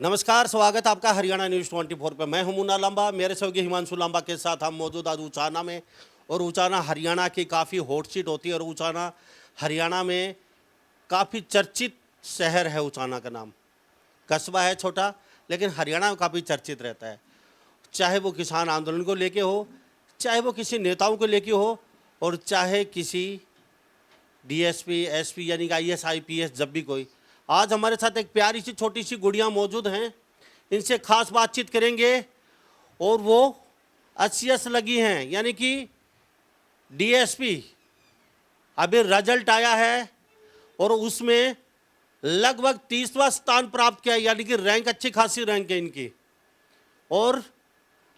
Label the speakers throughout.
Speaker 1: नमस्कार, स्वागत है आपका हरियाणा न्यूज़ 24 पे। मैं हूं मुन्ना लांबा, मेरे सहयोगी हिमांशु लांबा के साथ हम मौजूद आज ऊचाना में। और ऊचाना हरियाणा की काफ़ी हॉट सीट होती है और ऊचाना हरियाणा में काफ़ी चर्चित शहर है। ऊचाना का नाम, कस्बा है छोटा, लेकिन हरियाणा में काफ़ी चर्चित रहता है। चाहे वो किसान आंदोलन को लेके हो, चाहे वो किसी नेताओं को लेके हो, और चाहे किसी डीएसपी एसपी यानी कि आईएएस आईपीएस, जब भी कोई। आज हमारे साथ एक प्यारी सी छोटी सी गुड़िया मौजूद हैं, इनसे खास बातचीत करेंगे। और वो 80 लगी हैं, यानी कि डीएसपी अभी रिजल्ट आया है और उसमें लगभग 30वां स्थान प्राप्त किया, यानी कि रैंक अच्छी खासी रैंक है इनकी। और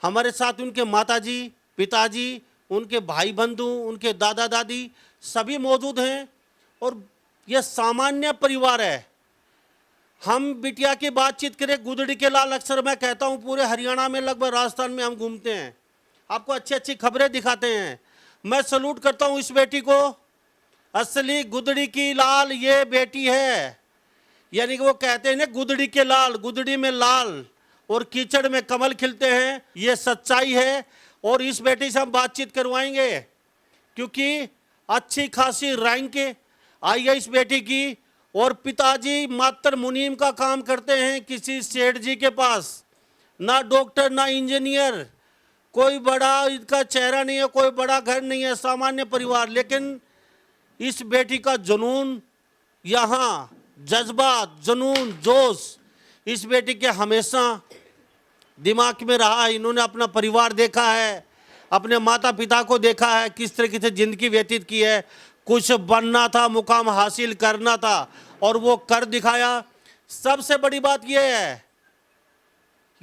Speaker 1: हमारे साथ उनके माताजी, पिताजी, उनके भाई बंधु, उनके दादा दादी सभी मौजूद हैं। और यह सामान्य परिवार है। हम बिटिया की बातचीत करें, गुदड़ी के लाल, अक्सर मैं कहता हूं पूरे हरियाणा में, लगभग राजस्थान में हम घूमते हैं, आपको अच्छी अच्छी खबरें दिखाते हैं। मैं सलूट करता हूं इस बेटी को। असली गुदड़ी की लाल ये बेटी है, यानी कि वो कहते हैं ना, गुदड़ी के लाल, गुदड़ी में लाल और कीचड़ में कमल खिलते हैं, ये सच्चाई है। और इस बेटी से हम बातचीत करवाएंगे, क्योंकि अच्छी खासी रैंक आई है इस बेटी की। और पिताजी मात्र मुनीम का काम करते हैं किसी सेठ जी के पास, ना डॉक्टर ना इंजीनियर, कोई बड़ा इनका चेहरा नहीं है, कोई बड़ा घर नहीं है, सामान्य परिवार। लेकिन इस बेटी का जुनून, यहाँ जज्बात, जुनून, जोश इस बेटी के हमेशा दिमाग में रहा है। इन्होंने अपना परिवार देखा है, अपने माता पिता को देखा है, किस तरीके से जिंदगी व्यतीत की है। कुछ बनना था, मुकाम हासिल करना था, और वो कर दिखाया। सबसे बड़ी बात यह है,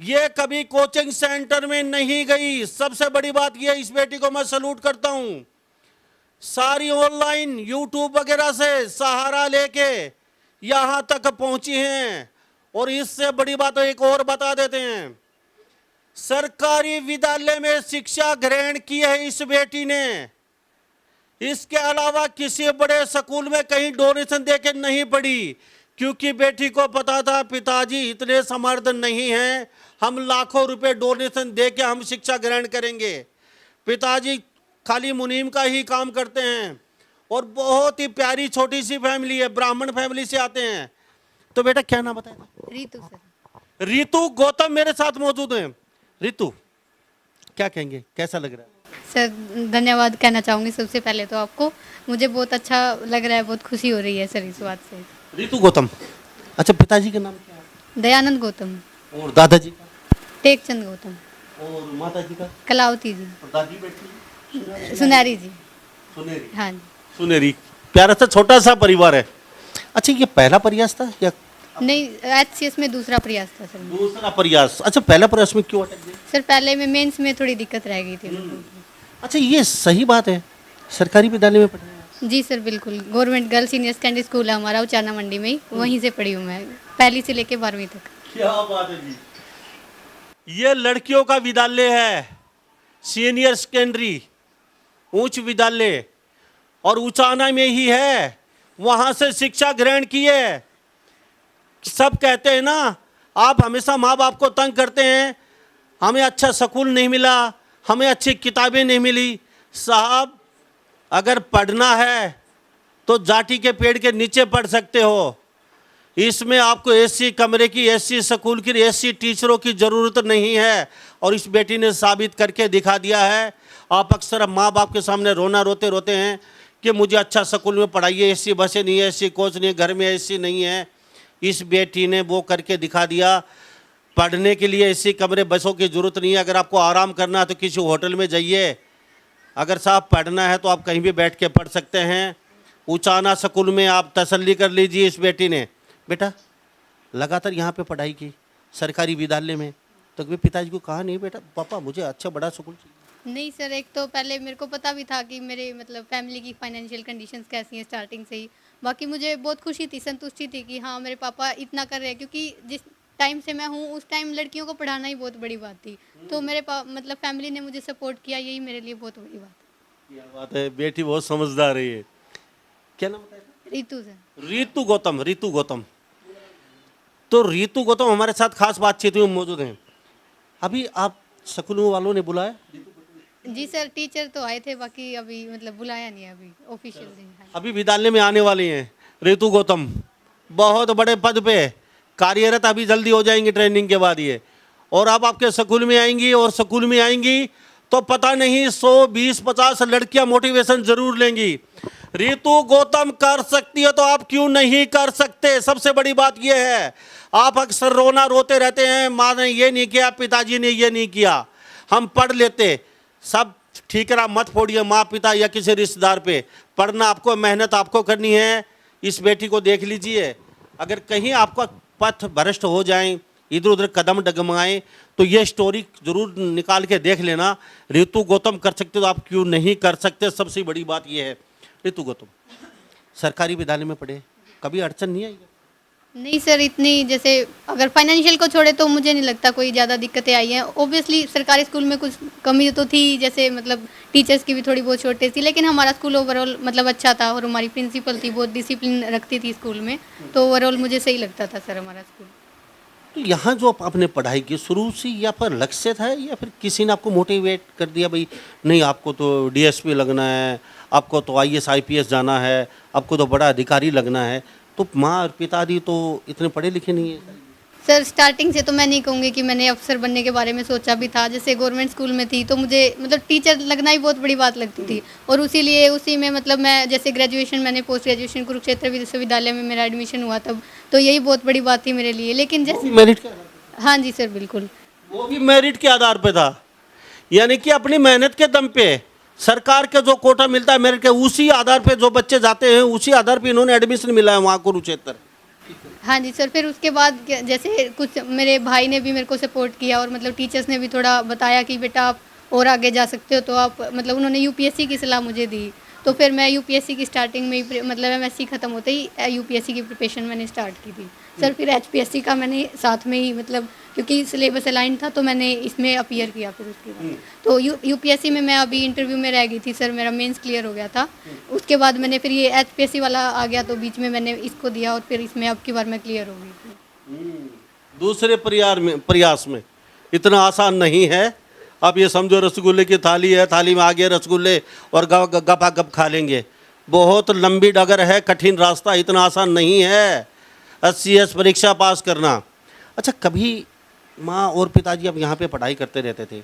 Speaker 1: ये कभी कोचिंग सेंटर में नहीं गई। सबसे बड़ी बात यह, इस बेटी को मैं सलूट करता हूं। सारी ऑनलाइन यूट्यूब वगैरह से सहारा लेके यहां तक पहुंची हैं। और इससे बड़ी बात एक और बता देते हैं, सरकारी विद्यालय में शिक्षा ग्रहण की है इस बेटी ने। इसके अलावा किसी बड़े स्कूल में कहीं डोनेशन देके नहीं पढ़ी, क्योंकि बेटी को पता था पिताजी इतने समर्थ नहीं हैं, हम लाखों रुपए डोनेशन देके हम शिक्षा ग्रहण करेंगे। पिताजी खाली मुनीम का ही काम करते हैं। और बहुत ही प्यारी छोटी सी फैमिली है, ब्राह्मण फैमिली से आते हैं। तो बेटा क्या नाम बताया?
Speaker 2: रितु सर।
Speaker 1: रितु गौतम मेरे साथ मौजूद हैं। रितु, क्या कहेंगे, कैसा लग रहा है?
Speaker 2: सर धन्यवाद कहना चाहूँगी सबसे पहले तो आपको। मुझे बहुत अच्छा लग रहा है, बहुत खुशी हो रही है सर इस बात से।
Speaker 1: रितु गौतम, अच्छा पिताजी का नाम क्या है?
Speaker 2: दयानंद गौतम।
Speaker 1: और दादाजी का?
Speaker 2: टेकचंद गौतम।
Speaker 1: और माताजी का?
Speaker 2: कलावती जी।
Speaker 1: और दादी बेटी?
Speaker 2: सुनारी जी।
Speaker 1: सुनेरी।
Speaker 2: हाँ जी।
Speaker 1: सुनेरी। प्यारा सा छोटा सा परिवार है। अच्छा, ये पहला प्रयास था या?
Speaker 2: नहीं, HCS में दूसरा प्रयास था सर।
Speaker 1: दूसरा प्रयास। अच्छा, पहला प्रयास में क्यों अटक गए?
Speaker 2: सर पहले में मेंस में थोड़ी दिक्कत रह गई थी।
Speaker 1: अच्छा, ये सही बात है, सरकारी विद्यालय में पढ़ना?
Speaker 2: जी सर बिल्कुल। Government girls senior secondary school है हमारा उचाना मंडी में ही, वहीं से पढ़ी हूँ मैं, पहली से लेके 12वीं तक।
Speaker 1: क्या बात है जी। ये लड़कियों का विद्यालय है, सीनियर सेकेंडरी उच्च विद्यालय, और उचाना में ही है। वहां से शिक्षा ग्रहण की है। सब कहते हैं ना, आप हमेशा माँ बाप को तंग करते हैं, हमें अच्छा स्कूल नहीं मिला, हमें अच्छी किताबें नहीं मिली। साहब, अगर पढ़ना है तो जाटी के पेड़ के नीचे पढ़ सकते हो। इसमें आपको एसी कमरे की, एसी स्कूल की, एसी टीचरों की ज़रूरत नहीं है। और इस बेटी ने साबित करके दिखा दिया है। आप अक्सर माँ बाप के सामने रोना रोते रोते हैं कि मुझे अच्छा स्कूल में पढ़ाइए, एसी बसें नहीं है, एसी कोच नहीं है, घर में एसी नहीं है। इस बेटी ने वो करके दिखा दिया। पढ़ने के लिए एसी कमरे, बसों की ज़रूरत नहीं है। अगर आपको आराम करना है तो किसी होटल में जाइए। अगर साहब पढ़ना है तो आप कहीं भी बैठ के पढ़ सकते हैं। उचाना स्कूल में आप तसल्ली कर लीजिए। इस बेटी ने बेटा लगातार यहाँ पे पढ़ाई की सरकारी विद्यालय में, तो कभी पिताजी को कहा नहीं बेटा पापा मुझे अच्छा बड़ा स्कूल चाहिए?
Speaker 2: नहीं सर, एक तो पहले मेरे को पता भी था कि मेरे मतलब फैमिली की फाइनेंशियल कंडीशंस कैसी हैं स्टार्टिंग से ही। बाकी मुझे बहुत खुशी थी, संतुष्टि थी कि हाँ मेरे पापा इतना कर रहे हैं, क्योंकि जिस टाइम से मैं हूँ उस टाइम लड़कियों को पढ़ाना ही बहुत बड़ी बात थी। तो मेरे मतलब फैमिली ने मुझे सपोर्ट किया, यही मेरे लिए बहुत बड़ी बात है।
Speaker 1: क्या बात है, बेटी बहुत समझदार है। ये क्या नाम बताया?
Speaker 2: रितु सर।
Speaker 1: रितु गौतम। रितु गौतम, तो रितु गौतम हमारे साथ खास बातचीत में मौजूद हैं। अभी आप स्कूल वालों ने बुलाया?
Speaker 2: जी सर, टीचर तो आए थे, बाकी अभी मतलब बुलाया नहीं है अभी ऑफिशियल नहीं है।
Speaker 1: अभी विद्यालय में आने वाली हैं रितु गौतम, बहुत बड़े पद पे कार्यरत, अभी जल्दी हो जाएंगी ट्रेनिंग के बाद ये। और अब आपके स्कूल में आएंगी, और स्कूल में आएंगी तो पता नहीं 100, 20, 50 लड़कियां मोटिवेशन जरूर लेंगी। रितु गौतम कर सकती है तो आप क्यों नहीं कर सकते? सबसे बड़ी बात यह है, आप अक्सर रोते रहते हैं, माँ ने ये नहीं किया, पिताजी ने ये नहीं किया। हम पढ़ लेते, सब ठीकरा मत फोड़िए माँ पिता या किसी रिश्तेदार पे। पढ़ना आपको, मेहनत आपको करनी है। इस बेटी को देख लीजिए, अगर कहीं आपका पथ भ्रष्ट हो जाए, इधर उधर कदम डगमगाएं, तो ये स्टोरी जरूर निकाल के देख लेना। रितु गौतम कर सकते तो आप क्यों नहीं कर सकते? सबसे बड़ी बात यह है। रितु गौतम सरकारी विद्यालय में पढ़े, कभी अड़चन नहीं आई?
Speaker 2: नहीं सर, इतनी जैसे अगर फाइनेंशियल को छोड़े तो मुझे नहीं लगता कोई ज़्यादा दिक्कतें आई हैं। ऑब्वियसली सरकारी स्कूल में कुछ कमी तो थी, जैसे मतलब टीचर्स की भी थोड़ी बहुत शॉर्टेज थी, लेकिन हमारा स्कूल ओवरऑल मतलब अच्छा था, और हमारी प्रिंसिपल थी, बहुत डिसिप्लिन रखती थी स्कूल में, तो ओवरऑल मुझे सही लगता था सर हमारा स्कूल।
Speaker 1: तो यहाँ जो आपने पढ़ाई की शुरू से, या पर लक्ष्य था, या फिर किसी ने आपको मोटिवेट कर दिया, भाई नहीं आपको तो डीएसपी लगना है, आपको तो आईएएस आईपीएस जाना है, आपको तो बड़ा अधिकारी लगना है? तो माँ और पिताजी तो इतने पढ़े लिखे नहीं है।
Speaker 2: सर स्टार्टिंग से तो मैं नहीं कहूँगी कि मैंने अफसर बनने के बारे में सोचा भी था। जैसे गवर्नमेंट स्कूल में थी तो मुझे मतलब टीचर लगना ही बहुत बड़ी बात लगती थी, और उसी में मतलब मैं जैसे ग्रेजुएशन, मैंने पोस्ट ग्रेजुएशन कुरुक्षेत्र विश्वविद्यालय में मेरा एडमिशन हुआ तब, तो यही बहुत बड़ी बात थी मेरे लिए। लेकिन जैसे
Speaker 1: मेरिट के आधार पे?
Speaker 2: हाँ जी सर, बिल्कुल।
Speaker 1: वो भी मेरिट के आधार पे था, यानी कि अपनी मेहनत के दम पे सरकार का जो कोटा मिलता है मेरिट के, उसी आधार पे जो बच्चे जाते हैं, उसी आधार पे इन्होंने एडमिशन मिला है वहाँ कुरुक्षेत्र।
Speaker 2: हाँ जी सर, फिर उसके बाद जैसे कुछ मेरे भाई ने भी मेरे को सपोर्ट किया, और मतलब टीचर्स ने भी थोड़ा बताया कि बेटा आप और आगे जा सकते हो, तो आप मतलब उन्होंने यूपीएससी की सलाह मुझे दी। तो फिर मैं यूपीएससी की स्टार्टिंग में ही मतलब एमएससी ख़त्म होते ही यूपीएससी की प्रिपरेशन मैंने स्टार्ट की थी सर। फिर एचपीएससी का मैंने साथ में ही मतलब क्योंकि सिलेबस अलाइन था तो मैंने इसमें अपीयर किया। फिर उसके बाद तो यूपीएससी में मैं अभी इंटरव्यू में रह गई थी सर, मेरा मेंस क्लियर हो गया था। उसके बाद मैंने फिर ये एचपीएससी वाला आ गया तो बीच में मैंने इसको दिया, और फिर इसमें अब की बार मैं क्लियर हो गई थी।
Speaker 1: दूसरे प्रयास में इतना आसान नहीं है। आप ये समझो रसगुल्ले की थाली है, थाली में आगे रसगुल्ले और गपा गप खा लेंगे। बहुत लंबी डगर है, कठिन रास्ता, इतना आसान नहीं है एचसीएस परीक्षा पास करना। अच्छा, कभी माँ और पिताजी अब यहाँ पे पढ़ाई करते रहते थे,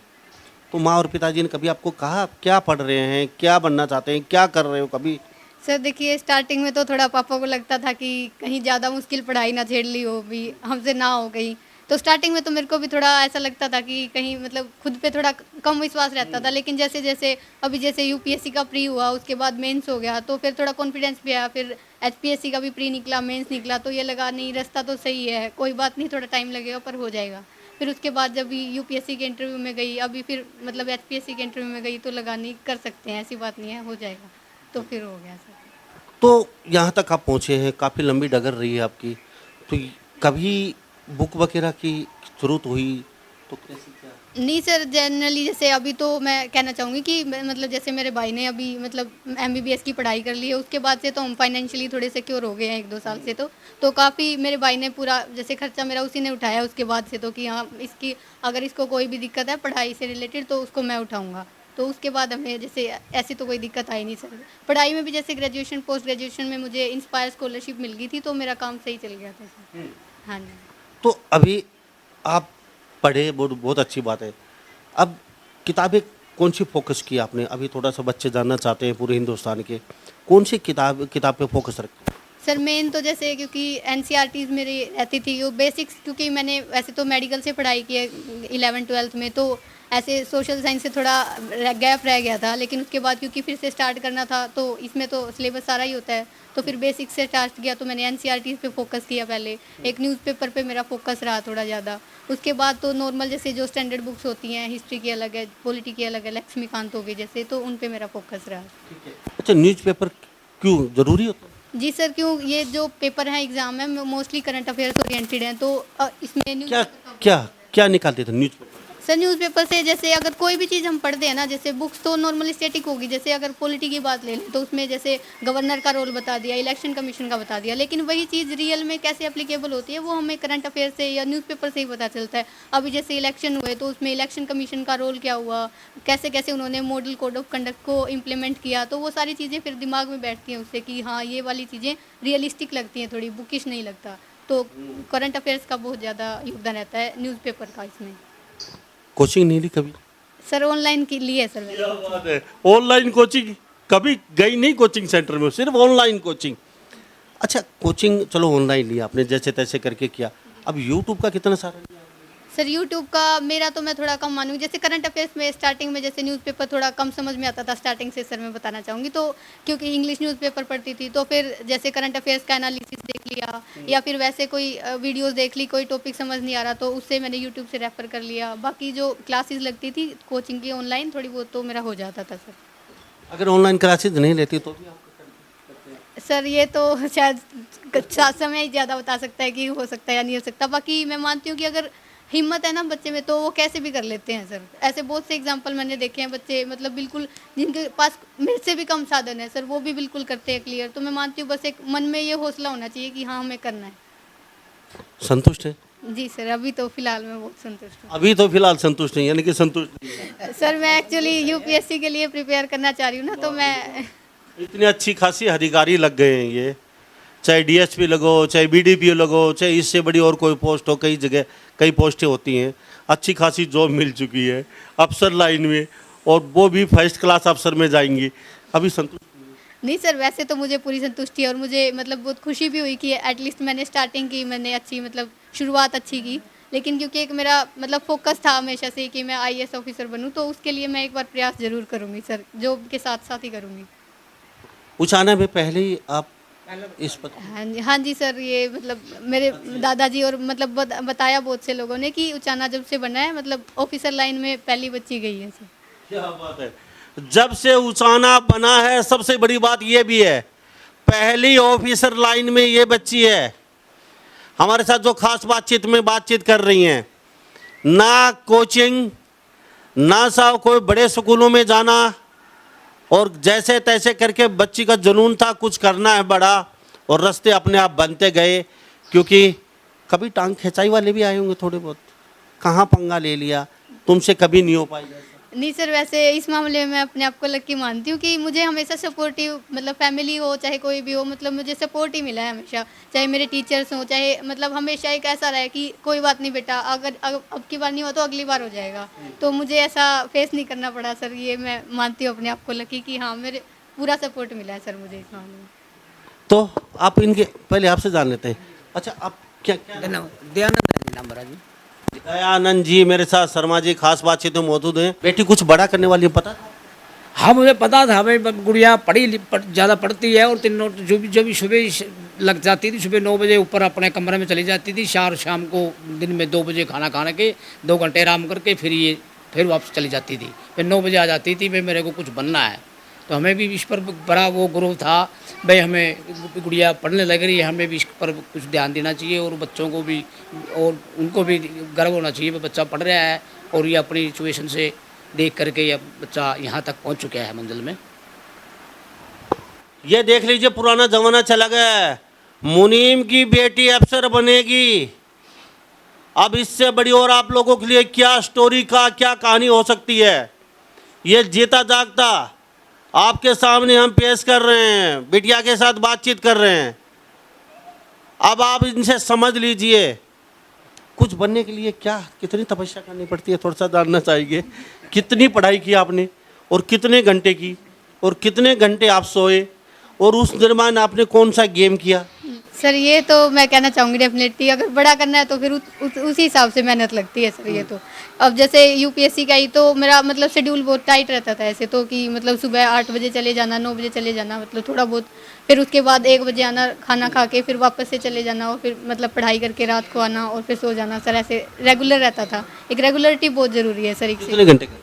Speaker 1: तो माँ और पिताजी ने कभी आपको कहा आप क्या पढ़ रहे हैं, क्या बनना चाहते हैं, क्या कर रहे हो? कभी?
Speaker 2: सर देखिए, स्टार्टिंग में तो थोड़ा पापा को लगता था कि कहीं ज़्यादा मुश्किल पढ़ाई ना झेल ली हो, भी हमसे ना हो गई। तो स्टार्टिंग में तो मेरे को भी थोड़ा ऐसा लगता था कि कहीं मतलब खुद पे थोड़ा कम विश्वास रहता था, लेकिन जैसे जैसे अभी जैसे यूपीएससी का प्री हुआ, उसके बाद मेंस हो गया, तो फिर थोड़ा कॉन्फिडेंस भी आया। फिर एचपीएससी का भी प्री निकला, मेंस निकला, तो ये लगा नहीं रास्ता तो सही है, कोई बात नहीं, थोड़ा टाइम लगेगा पर हो जाएगा। फिर उसके बाद जब यूपीएससी के इंटरव्यू में गई, अभी फिर मतलब एचपीएससी के इंटरव्यू में गई, तो लगा नहीं कर सकते हैं, ऐसी बात नहीं है, हो जाएगा, तो फिर हो गया सर।
Speaker 1: तो यहाँ तक आप पहुँचे हैं, काफ़ी लंबी डगर रही है आपकी, तो कभी बुक वगैरह की ज़रूरत हुई तो कैसे क्या?
Speaker 2: नहीं सर, जनरली जैसे अभी तो मैं कहना चाहूँगी कि मतलब जैसे मेरे भाई ने अभी मतलब एमबीबीएस की पढ़ाई कर ली है, उसके बाद से तो हम फाइनेंशियली थोड़े सिक्योर हो गए हैं 1-2 साल से। तो काफ़ी मेरे भाई ने पूरा जैसे खर्चा मेरा उसी ने उठाया उसके बाद से, तो कि हाँ इसकी अगर इसको कोई भी दिक्कत है पढ़ाई से रिलेटेड तो उसको मैं उठाऊँगा। तो उसके बाद हमें जैसे ऐसी तो कोई दिक्कत आई नहीं सर। पढ़ाई में भी जैसे ग्रेजुएशन पोस्ट ग्रेजुएशन में मुझे इंस्पायर स्कॉलरशिप मिल गई थी, तो मेरा काम सही चल गया था सर। हाँ जी।
Speaker 1: तो अभी आप पढ़े, बहुत अच्छी बात है। अब किताबें कौन सी फोकस की आपने? अभी थोड़ा सा बच्चे जानना चाहते हैं पूरे हिंदुस्तान के, कौन सी किताब पे फोकस रखते हैं?
Speaker 2: सर मेन तो जैसे क्योंकि एनसीईआरटीज़ मेरी रहती थी, वो बेसिक्स, क्योंकि मैंने वैसे तो मेडिकल से पढ़ाई की है 11th-12th में, तो ऐसे सोशल साइंस से थोड़ा गैप रह गया था, लेकिन उसके बाद क्योंकि फिर से स्टार्ट करना था तो इसमें तो सिलेबस सारा ही होता है, तो फिर बेसिक्स से स्टार्ट किया। तो मैंने एनसीईआरटीज़ पे फोकस किया पहले, एक न्यूज़पेपर पे मेरा फोकस रहा थोड़ा ज़्यादा। उसके बाद तो नॉर्मल जैसे जो स्टैंडर्ड बुक्स होती हैं, हिस्ट्री की अलग है, पॉलिटी की अलग है, लक्ष्मीकांत हो गए जैसे, तो उन पे मेरा फोकस रहा।
Speaker 1: अच्छा, न्यूज़पेपर क्यों ज़रूरी होता है?
Speaker 2: जी सर, क्यों ये जो पेपर है एग्ज़ाम में मोस्टली करंट अफेयर्स ओरिएंटेड हैं, तो इसमें न्यूज़
Speaker 1: क्या क्या क्या निकालते थे न्यूज़पेपर?
Speaker 2: सर न्यूज़पेपर से जैसे अगर कोई भी चीज़ हम पढ़ते हैं ना, जैसे बुक्स तो नॉर्मली स्टैटिक होगी, जैसे अगर पॉलिटी की बात ले लें तो उसमें जैसे गवर्नर का रोल बता दिया, इलेक्शन कमीशन का बता दिया, लेकिन वही चीज़ रियल में कैसे एप्लीकेबल होती है वो हमें करंट अफेयर से या न्यूज़पेपर से ही पता चलता है। अभी जैसे इलेक्शन हुए तो उसमें इलेक्शन कमीशन का रोल क्या हुआ, कैसे कैसे उन्होंने मॉडल कोड ऑफ कंडक्ट को इम्प्लीमेंट किया, तो वो सारी चीज़ें फिर दिमाग में बैठती हैं उससे कि हाँ ये वाली चीज़ें रियलिस्टिक लगती हैं, थोड़ी बुकिश नहीं लगता। तो करंट अफेयर्स का बहुत ज़्यादा योगदान रहता है न्यूज़पेपर का इसमें।
Speaker 1: कोचिंग नहीं ली कभी?
Speaker 2: सर ऑनलाइन के लिए सर मैंने।
Speaker 1: क्या बात है, ऑनलाइन कोचिंग कभी गई नहीं कोचिंग सेंटर में, सिर्फ ऑनलाइन कोचिंग। अच्छा, कोचिंग चलो ऑनलाइन लिया आपने, जैसे तैसे करके किया, अब यूट्यूब का कितना सारा लिया?
Speaker 2: सर यूट्यूब का मेरा तो मैं थोड़ा कम मानूंगी, जैसे करंट अफेयर्स में स्टार्टिंग में जैसे न्यूज़पेपर थोड़ा कम समझ में आता था स्टार्टिंग से सर मैं बताना चाहूँगी, तो क्योंकि इंग्लिश न्यूज़पेपर पढ़ती थी तो फिर जैसे करंट अफेयर्स का एनालिसिस देख लिया या फिर वैसे कोई वीडियोस देख ली, कोई टॉपिक समझ नहीं आ रहा तो उससे मैंने यूट्यूब से रेफर कर लिया। बाकी जो क्लासेस लगती थी कोचिंग की ऑनलाइन थोड़ी बहुत तो मेरा हो जाता था सर।
Speaker 1: अगर ऑनलाइन क्लासेस नहीं लेती तो भी आप
Speaker 2: सर ये तो शायद समय ही ज़्यादा बता सकता है कि हो सकता है या नहीं हो सकता। बाकी मैं मानती हूँ कि अगर हिम्मत है ना बच्चे में तो वो कैसे भी कर लेते हैं सर। ऐसे बहुत से एग्जांपल मैंने देखे हैं, बच्चे मतलब बिल्कुल जिनके पास मेरे से भी कम साधन है सर वो भी बिल्कुल करते हैं क्लियर। तो मैं मानती हूँ बस एक मन में ये हौसला होना चाहिए कि हाँ हमें करना है।
Speaker 1: संतुष्ट है?
Speaker 2: जी सर, अभी तो फिलहाल मैं बहुत संतुष्ट हूँ।
Speaker 1: अभी तो फिलहाल संतुष्ट नहीं, यानी कि संतुष्ट नहीं है।
Speaker 2: सर मैं एक्चुअली यूपीएससी के लिए प्रिपेयर करना चाह रही हूँ ना, तो मैं
Speaker 1: इतनी अच्छी खासी अधिकारी लग गए हैं ये, चाहे डीएसपी लगो, चाहे बीडीपीओ लगो, चाहे इससे बड़ी और कोई पोस्ट हो, कई जगह कई पोस्टें होती हैं, अच्छी खासी जॉब मिल चुकी है अफसर लाइन में, और वो भी फर्स्ट क्लास अफसर में जाएंगी। अभी संतुष्ट
Speaker 2: नहीं सर, वैसे तो मुझे पूरी संतुष्टि है और मुझे मतलब बहुत खुशी भी हुई कि एटलीस्ट मैंने स्टार्टिंग की, मैंने अच्छी मतलब शुरुआत अच्छी की। लेकिन क्योंकि एक मेरा मतलब फोकस था हमेशा से कि मैं आईएएस ऑफिसर बनूं, तो उसके लिए मैं एक बार प्रयास जरूर करूंगी सर, जॉब के साथ साथ ही करूंगी।
Speaker 1: उचाना में पहले ही आप इस पर?
Speaker 2: हाँ जी सर, ये मतलब मेरे दादाजी और मतलब बताया बहुत से लोगों ने कि उचाना जब से बना है मतलब ऑफिसर लाइन में पहली बच्ची गई है सर।
Speaker 1: क्या बात है, जब से उचाना बना है सबसे बड़ी बात ये भी है, पहली ऑफिसर लाइन में ये बच्ची है। हमारे साथ जो खास बातचीत कर रही हैं, ना कोचिंग ना साहब कोई बड़े स्कूलों में जाना, और जैसे तैसे करके बच्ची का जुनून था कुछ करना है बड़ा, और रास्ते अपने आप बनते गए। क्योंकि कभी टांग खिंचाई वाले भी आए होंगे थोड़े बहुत, कहाँ पंगा ले लिया, तुमसे कभी नहीं हो पाएगा?
Speaker 2: नहीं सर, वैसे इस मामले में मैं अपने आप को लकी मानती हूँ कि मुझे हमेशा सपोर्टिव मतलब फैमिली हो चाहे कोई भी हो, मतलब मुझे सपोर्ट ही मिला है हमेशा। चाहे मेरे टीचर्स हों, चाहे मतलब हमेशा एक ऐसा रहा है कि कोई बात नहीं बेटा, अगर अब की बार नहीं हुआ तो अगली बार हो जाएगा। तो मुझे ऐसा फेस नहीं करना पड़ा सर, ये मैं मानती हूँ अपने आप को लकी कि हाँ मेरे पूरा सपोर्ट मिला है सर मुझे इस मामले में।
Speaker 1: तो आप इनके पहले आपसे जान लेते हैं। अच्छा, आप क्या क्या
Speaker 3: दयानंद है जी नाम मेरा जी।
Speaker 1: दयानंद जी मेरे साथ शर्मा जी खास बातचीत में मौजूद हैं। बेटी कुछ बड़ा करने वाली है, पता था?
Speaker 3: हाँ मुझे पता था, भाई गुड़िया ज़्यादा पढ़ती है और तीनों जो भी सुबह लग जाती थी, सुबह 9 बजे ऊपर अपने कमरे में चली जाती थी, शाम को दिन में 2 बजे खाना खाने के 2 घंटे आराम करके फिर वापस चली जाती थी, फिर 9 बजे आ जाती थी। भाई मेरे को कुछ बनना है, तो हमें भी इस पर बड़ा वो गुरु था, भाई हमें गुड़िया पढ़ने लग रही है, हमें भी इस पर कुछ ध्यान देना चाहिए और बच्चों को भी, और उनको भी गर्व होना चाहिए कि बच्चा पढ़ रहा है और ये अपनी सिचुएशन से देख करके ये बच्चा यहाँ तक पहुँच चुका है मंजिल में।
Speaker 1: ये देख लीजिए पुराना जमाना चला गया है, मुनीम की बेटी अफसर बनेगी। अब इससे बड़ी और आप लोगों के लिए क्या स्टोरी का क्या कहानी हो सकती है, ये जीता जागता आपके सामने हम पेश कर रहे हैं, बिटिया के साथ बातचीत कर रहे हैं। अब आप इनसे समझ लीजिए कुछ बनने के लिए क्या कितनी तपस्या करनी पड़ती है, थोड़ा सा जानना चाहिए। कितनी पढ़ाई की आपने और कितने घंटे की और कितने घंटे आप सोए, और उस दरम्यान आपने कौन सा गेम किया?
Speaker 2: सर ये तो मैं कहना चाहूँगी डेफिनेटली अगर बड़ा करना है तो फिर उसी हिसाब से मेहनत लगती है सर। ये तो अब जैसे यूपीएससी का ही तो मेरा मतलब शेड्यूल बहुत टाइट रहता था ऐसे तो, कि मतलब सुबह 8 बजे चले जाना, 9 बजे चले जाना, मतलब थोड़ा बहुत, फिर उसके बाद 1 बजे आना खाना खा के, फिर वापस से चले जाना और फिर मतलब पढ़ाई करके रात को आना और फिर सो जाना सर। ऐसे रेगुलर रहता था, एक रेगुलरिटी बहुत ज़रूरी है सर।
Speaker 1: कितने घंटे का?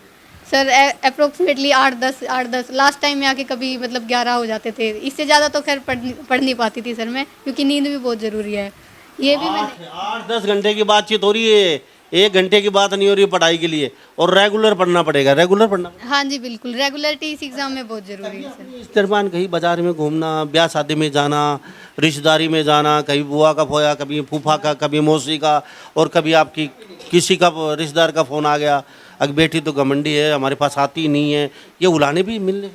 Speaker 2: सर अप्रोक्सीमेटली 8-10 लास्ट टाइम में आके कभी मतलब 11 हो जाते थे, इससे ज़्यादा तो खैर पढ़ नहीं पाती थी सर मैं, क्योंकि नींद भी बहुत ज़रूरी है। ये भी मैंने
Speaker 1: 8-10 घंटे की बातचीत हो रही है, 1 घंटे की बात नहीं हो रही पढ़ाई के लिए, और रेगुलर पढ़ना पड़ेगा, रेगुलर पढ़ना पड़ेगा।
Speaker 2: हाँ जी बिल्कुल, रेगुलरिटी इस एग्ज़ाम में बहुत ज़रूरी है सर।
Speaker 1: इस दरमियान कहीं बाजार में घूमना, ब्याह शादी में जाना, रिश्तेदारी में जाना, कभी बुआ का फोया, कभी फूफा का, कभी मौसी का, और कभी आपकी किसी का रिश्तेदार का फ़ोन आ गया, अगर बेटी तो घमंडी है, हमारे पास आती ही नहीं है, ये उलाने भी मिलने।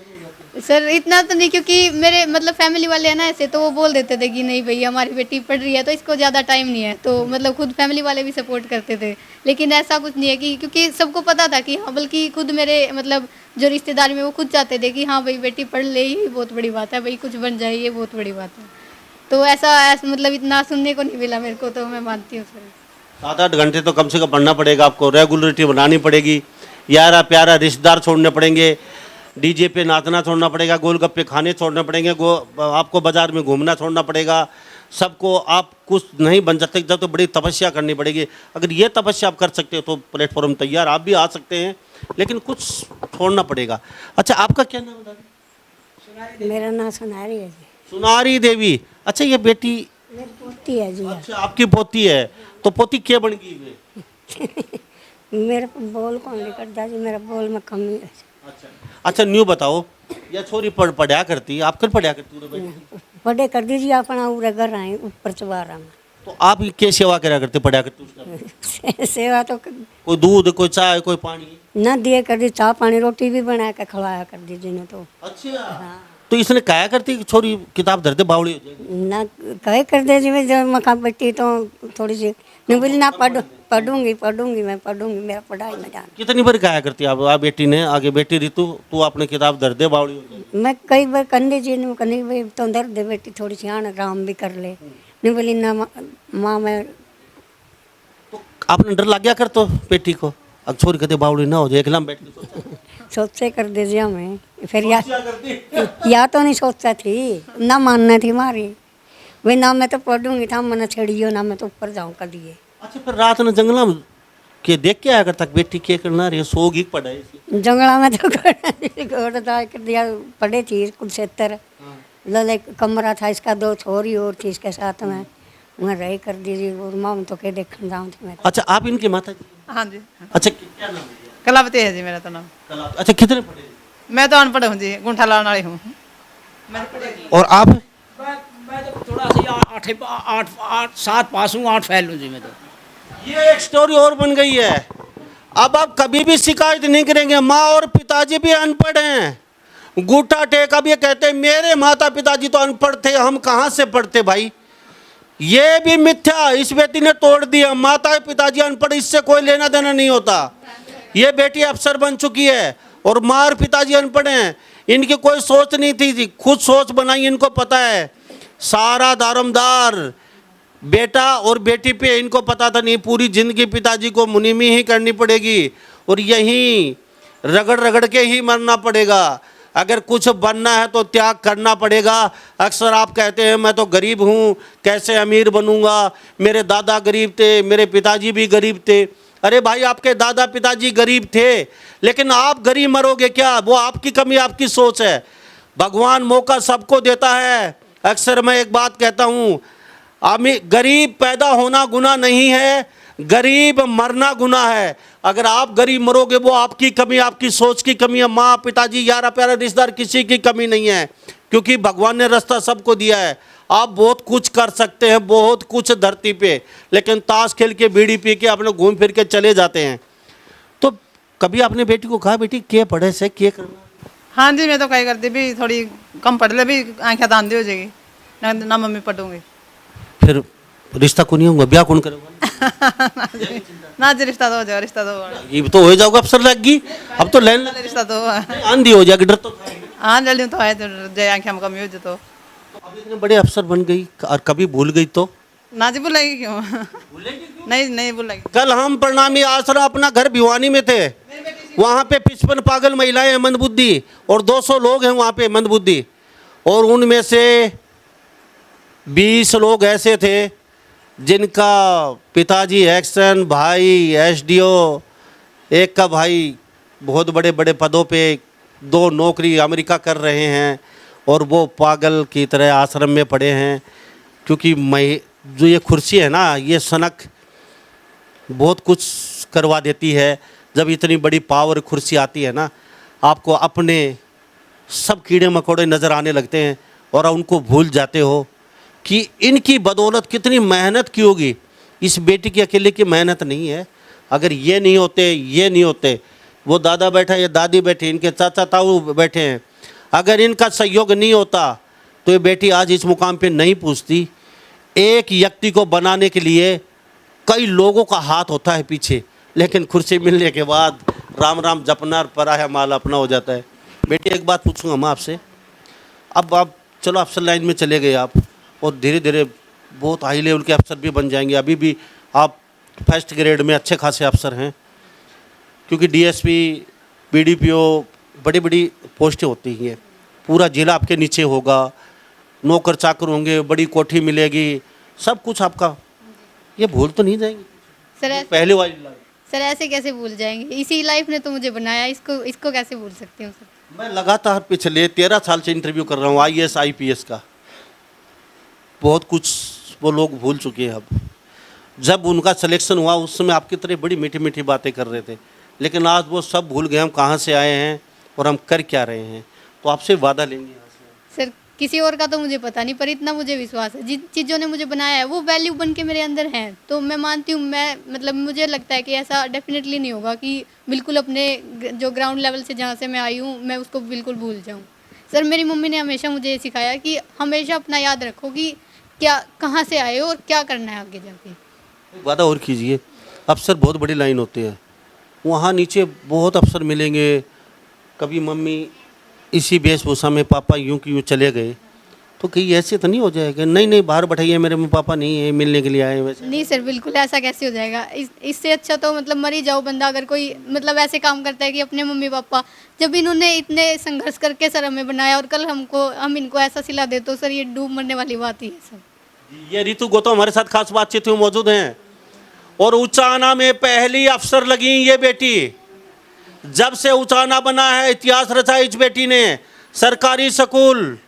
Speaker 2: सर इतना तो नहीं, क्योंकि मेरे मतलब फैमिली वाले हैं ना ऐसे, तो वो बोल देते थे कि नहीं भैया हमारी बेटी पढ़ रही है तो इसको ज़्यादा टाइम नहीं है, तो मतलब खुद फैमिली वाले भी सपोर्ट करते थे। लेकिन ऐसा कुछ नहीं है कि, क्योंकि सबको पता था कि हाँ, बल्कि खुद मेरे मतलब जो रिश्तेदार में वो खुद चाहते थे कि हाँ भाई बेटी पढ़ ले, ही बहुत बड़ी बात है, भाई कुछ बन जाए ये बहुत बड़ी बात है। तो ऐसा मतलब इतना सुनने को नहीं मिला मेरे को, तो मैं मानती हूँ सर।
Speaker 1: 7-8 घंटे तो कम से कम पढ़ना पड़ेगा आपको, रेगुलरिटी बनानी पड़ेगी, यारा प्यारा रिश्तेदार छोड़ने पड़ेंगे, डीजे पे नाचना छोड़ना पड़ेगा, गोलगप्पे खाने छोड़ने पड़ेंगे, आपको बाजार में घूमना छोड़ना पड़ेगा, सबको आप कुछ नहीं बन सकते जब तो बड़ी तपस्या करनी पड़ेगी। अगर ये तपस्या आप कर सकते हो तो प्लेटफॉर्म तैयार, आप भी आ सकते हैं, लेकिन कुछ छोड़ना पड़ेगा। अच्छा, आपका क्या नाम है?
Speaker 4: मेरा नाम सुनारी है जी।
Speaker 1: सुनारी देवी। अच्छा, ये बेटी
Speaker 4: मेरी पोती है जी।
Speaker 1: अच्छा आपकी पोती है, तो पोती क्या बन गई वे?
Speaker 4: मेरे को बोल कौन नहीं करता जी, मेरा बोल में कमी है।
Speaker 1: अच्छा अच्छा, न्यू बताओ, या छोरी पढ़ा करती, आप कर पढ़ा करती हो बेटी?
Speaker 4: बड़े कर दीजिए अपना उरे घर आए ऊपर चबारा में।
Speaker 1: तो आप क्या सेवा करा करते, पढ़ा करते उसका?
Speaker 4: सेवा तो
Speaker 1: कोई दूध, कोई चाय, कोई पानी?
Speaker 4: न दिए कर दी, चाह पानी रोटी भी बना के खिलाया कर दी जी ने तो।
Speaker 1: अच्छा, तो इसने कहा करती कि छोरी किताब धर दे, बावड़ी हो जाएगी।
Speaker 4: न कहे कर दे जी, जब मका बेटी तो थोड़ी सी नहीं बोली ना पढ़ूंगी मैं पढ़ूंगी, मेरा पढ़ाई में जाना।
Speaker 1: कितनी बार कहा करती आप बेटी ने, आगे बेटी ऋतु तू अपने किताब धर दे, बावड़ी हो जाएगी?
Speaker 4: मैं कई बार कंधे जी ने कहीं भाई तो धर दे बेटी, थोड़ी सी आन आराम भी कर ले। नहीं बोली ना माँ मैं।
Speaker 1: तो आपने डर लग गया कर तो बेटी को, अब छोरी कहते बावड़ी ना हो जाए, अकेला में बैठ के सोचा?
Speaker 4: सोचे कर दे जी हमें फिर या तो नहीं सोचा थी ना, मानना थी मारी भाई ना, मैं तो पढ़ूंगी था, मैंने छेड़ियो ना, मैं तो ऊपर जाऊँ कर दिए।
Speaker 1: अच्छा, फिर रात में जंगला में के देख के आया करता बेटी क्या करना रही, सोगी पढ़ाई?
Speaker 4: जंगला में तो घोड़ा कर दिया, पढ़े थी कुलक्षेत्र, लले कमरा था इसका, 2 छोरी और थी इसके साथ में, वहाँ रही कर दीजिए, और माँ तो के देखने जाऊँ थी मैं।
Speaker 1: अच्छा, आप इनकी माता जी?
Speaker 5: हाँ जी।
Speaker 1: अच्छा, क्या नाम है?
Speaker 5: कलावती है जी मेरा तो नाम।
Speaker 1: अच्छा, कितने पढ़े?
Speaker 5: मैं तो अनपढ़ हूँ जी, गुंठा लाने वाली हूँ।
Speaker 1: और आप?
Speaker 3: मैं तो थोड़ा सा 7 पास हूँ, 8 फेल हूँ जी मैं तो।
Speaker 1: ये एक स्टोरी और बन गई है। अब आप कभी भी शिकायत नहीं करेंगे, माँ और पिताजी भी अनपढ़ हैं, अंगूठा टेक अब ये कहते हैं मेरे माता पिताजी तो अनपढ़ थे, हम कहाँ से पढ़ते भाई? ये भी मिथ्या इस बेटी ने तोड़ दिया, माता पिताजी अनपढ़, इससे कोई लेना देना नहीं होता। ये बेटी अफसर बन चुकी है और माँ और पिताजी अनपढ़ हैं, इनकी कोई सोच नहीं थी, खुद सोच बनाई, इनको पता है। सारा दारोमदार बेटा और बेटी पे इनको पता था नहीं, पूरी जिंदगी पिताजी को मुनीमी ही करनी पड़ेगी और यहीं रगड़ रगड़ के ही मरना पड़ेगा। अगर कुछ बनना है तो त्याग करना पड़ेगा। अक्सर आप कहते हैं मैं तो गरीब हूँ, कैसे अमीर बनूंगा, मेरे दादा गरीब थे, मेरे पिताजी भी गरीब थे। अरे भाई, आपके दादा पिताजी गरीब थे, लेकिन आप गरीब मरोगे क्या? वो आपकी कमी, आपकी सोच है। भगवान मौका सबको देता है। अक्सर मैं एक बात कहता हूँ, गरीब पैदा होना गुनाह नहीं है, गरीब मरना गुनाह है। अगर आप गरीब मरोगे वो आपकी कमी, आपकी सोच की कमी है। माँ पिताजी यारा प्यारा रिश्तेदार किसी की कमी नहीं है, क्योंकि भगवान ने रास्ता सबको दिया है। आप बहुत कुछ कर सकते हैं, बहुत कुछ धरती पे, लेकिन ताश खेल के बीड़ी पी के अपने घूम फिर के चले जाते हैं। तो कभी आपने बेटी को कहा बेटी क्या पढ़े से क्या करना?
Speaker 5: हाँ जी, मैं तो कही करती भी थोड़ी कम पढ़ ले भी आँखें दांधी हो जाएगी ना मम्मी पढ़ूंगी।
Speaker 1: फिर रिश्ता को नहीं होगा, ब्याह कौन करेगा?
Speaker 5: ना जी, रिश्ता तो हो जाओ, रिश्ता तो
Speaker 1: ये तो हो जाओगा, अफसर लगगी, अब तो लाइन
Speaker 5: रिश्ता तो
Speaker 1: आंधी हो जाएगी, डर तो।
Speaker 5: हाँ जल्दी तो है, तो जय आँखें हम कमी हो जाए तो।
Speaker 1: अब इतने बड़े अफसर बन गई और कभी भूल गई तो?
Speaker 5: ना जी, भूलेगी क्यों? नहीं भूलेगी।
Speaker 1: कल हम प्रणामी आश्रम अपना घर भिवानी में थे, वहाँ पे 55 पागल महिलाएं हैं मंदबुद्धि, और 200 लोग हैं वहाँ पे मंदबुद्धि, और उनमें से 20 लोग ऐसे थे जिनका पिताजी एक्शन, भाई एसडीओ, एक का भाई बहुत बड़े बड़े पदों पे, 2 नौकरी अमेरिका कर रहे हैं, और वो पागल की तरह आश्रम में पड़े हैं। क्योंकि मैं जो ये कुर्सी है ना, ये सनक बहुत कुछ करवा देती है। जब इतनी बड़ी पावर कुर्सी आती है ना, आपको अपने सब कीड़े मकोड़े नज़र आने लगते हैं और उनको भूल जाते हो कि इनकी बदौलत कितनी मेहनत की होगी। इस बेटी की अकेले की मेहनत नहीं है। अगर ये नहीं होते, वो दादा बैठा, ये दादी बैठी, इनके चाचा ताऊ बैठे हैं, अगर इनका सहयोग नहीं होता तो ये बेटी आज इस मुकाम पे नहीं पहुंचती। एक व्यक्ति को बनाने के लिए कई लोगों का हाथ होता है पीछे, लेकिन कुर्सी मिलने के बाद राम राम जपना और पराया माल अपना हो जाता है। बेटी एक बात पूछूंगा मैं आपसे, अब आप चलो अफसर लाइन में चले गए आप, और धीरे धीरे बहुत हाई लेवल के अफसर भी बन जाएंगे। अभी भी आप फर्स्ट ग्रेड में अच्छे खासे अफसर हैं, क्योंकि डीएसपी, बीडीपीओ बड़ी बड़ी पोस्टें होती हैं। पूरा जिला आपके नीचे होगा, नौकर चाकर होंगे, बड़ी कोठी मिलेगी, सब कुछ आपका। ये भूल तो नहीं जाएंगे
Speaker 2: सर
Speaker 1: पहले वाली लाइफ?
Speaker 2: सर ऐसे कैसे भूल जाएंगे, इसी लाइफ ने तो मुझे बनाया, इसको कैसे भूल सकती हूँ सर।
Speaker 1: मैं लगातार पिछले 13 साल से इंटरव्यू कर रहा हूँ आईएएस आईपीएस का। बहुत कुछ वो लोग भूल चुके हैं अब। जब उनका सिलेक्शन हुआ उस समय आपकी तरह बड़ी मीठी मीठी बातें कर रहे थे, लेकिन आज वो सब भूल गए हम कहाँ से आए हैं और हम कर क्या रहे हैं। तो आपसे वादा लेंगे यहाँ से।
Speaker 2: सर किसी और का तो मुझे पता नहीं, पर इतना मुझे विश्वास है जिन चीज़ों ने मुझे बनाया है वो वैल्यू बन के मेरे अंदर है। तो मैं मानती हूँ, मैं मतलब मुझे लगता है कि ऐसा डेफिनेटली नहीं होगा कि बिल्कुल अपने जो ग्राउंड लेवल से जहाँ से मैं आई हूँ मैं उसको बिल्कुल भूल जाऊँ। सर मेरी मम्मी ने हमेशा मुझे ये सिखाया कि हमेशा अपना याद रखो कि क्या कहाँ से आए हो और क्या करना है आगे जाके।
Speaker 1: वादा और कीजिए। अफसर बहुत बड़ी लाइन होती है, वहाँ नीचे बहुत अफसर मिलेंगे। कभी मम्मी इसी वेशभूषा में, पापा यूं कि यूँ चले गए, तो कहीं ऐसे तो नहीं हो जाएगा? नहीं बाहर बैठाइए, मेरे मम्मी पापा नहीं है, मिलने के लिए आए वैसे।
Speaker 2: नहीं सर बिल्कुल ऐसा कैसे हो जाएगा। इससे अच्छा तो मतलब मर ही जाओ बंदा, अगर कोई मतलब ऐसे काम करता है कि अपने मम्मी पापा, जब इन्होंने इतने संघर्ष करके सर हमें बनाया और कल हम इनको ऐसा सिला दे तो सर ये डूब मरने वाली बात ही है सर।
Speaker 1: ये रितु गौतम हमारे साथ खास बातचीत में मौजूद हैं, और उचाना में पहली अफसर लगी ये बेटी। जब से उचाना बना है इतिहास रचा इस बेटी ने। सरकारी स्कूल,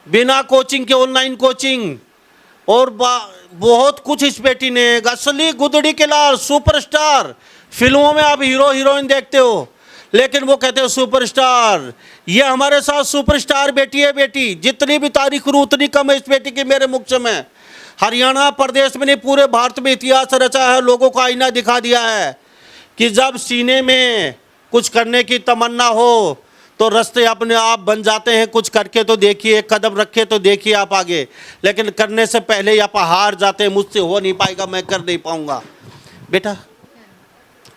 Speaker 1: बिना कोचिंग के ऑनलाइन कोचिंग, और बहुत कुछ इस बेटी ने। असली गुदड़ी के लाल सुपरस्टार। फिल्मों में आप हीरो हीरोइन देखते हो, लेकिन वो कहते हो सुपरस्टार। ये हमारे साथ सुपरस्टार बेटी है। बेटी जितनी भी तारीफ करूँ उतनी कम है इस बेटी की मेरे मुख से। मैं हरियाणा प्रदेश में नहीं पूरे भारत में इतिहास रचा है, लोगों को आईना दिखा दिया है कि जब सीने में कुछ करने की तमन्ना हो तो रास्ते अपने आप बन जाते हैं। कुछ करके तो देखिए, एक कदम रखे तो देखिए आप आगे, लेकिन करने से पहले ही आप हार जाते हैं। मुझसे हो नहीं पाएगा, मैं कर नहीं पाऊंगा। बेटा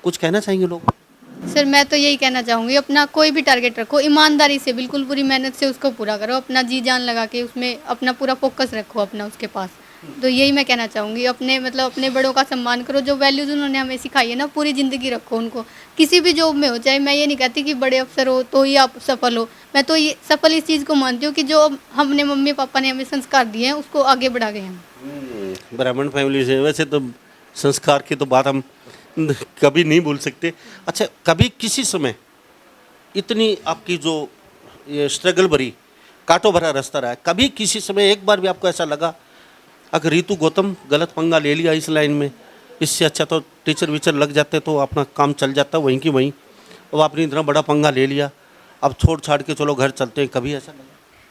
Speaker 1: कुछ कहना चाहेंगे लोग?
Speaker 2: सर मैं तो यही कहना चाहूँगी, अपना कोई भी टारगेट रखो, ईमानदारी से, बिल्कुल पूरी मेहनत से उसको पूरा करो। अपना जी जान लगा के उसमें अपना पूरा फोकस रखो अपना उसके पास। तो यही मैं कहना चाहूँगी। अपने बड़ों का सम्मान करो, जो वैल्यूज़ उन्होंने हमें सिखाई है ना, पूरी ज़िंदगी रखो उनको। किसी भी जॉब में हो, चाहे मैं ये नहीं कहती कि बड़े अफसर हो तो ही आप सफल हो। मैं तो ये सफल इस चीज़ को मानती हूँ कि जो हमने मम्मी पापा ने हमें संस्कार दिए हैं उसको आगे बढ़ा गए हम।
Speaker 1: ब्राह्मण फैमिली से, वैसे तो संस्कार की तो बात हम कभी नहीं भूल सकते। अच्छा, कभी किसी समय इतनी आपकी जो ये स्ट्रगल भरी, कांटों भरा रास्ता रहा है, कभी किसी समय एक बार भी आपको ऐसा लगा अगर रितु गौतम गलत पंगा ले लिया इस लाइन में, इससे अच्छा तो टीचर वीचर लग जाते तो अपना काम चल जाता वहीं की वहीं, और आपने इतना बड़ा पंगा ले लिया, अब छोड़ छाड़ के चलो घर चलते हैं, कभी ऐसा लगा?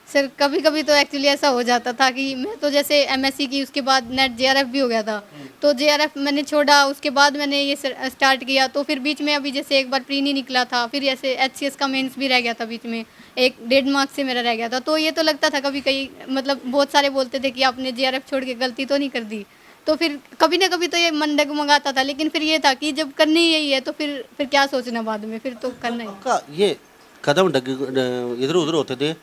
Speaker 2: सर कभी कभी तो एक्चुअली ऐसा हो जाता था कि मैं तो जैसे एमएससी की, उसके बाद नेट जेआरएफ भी हो गया था, तो जेआरएफ मैंने छोड़ा, उसके बाद मैंने ये स्टार्ट किया। तो फिर बीच में अभी जैसे एक बार प्री नहीं निकला था, फिर ऐसे एचसीएस का मेंस भी रह गया था बीच में, 1.5 मार्क्स से मेरा रह गया था। तो ये तो लगता था कभी कहीं, मतलब बहुत सारे बोलते थे कि आपने जेआरएफ छोड़ के गलती तो नहीं कर दी। तो फिर कभी ना कभी तो ये मन डगमगाता था, लेकिन फिर ये था कि जब करनी यही है तो फिर क्या सोचना बाद में, फिर तो करना ही।
Speaker 1: आपका ये कदम इधर उधर होते थे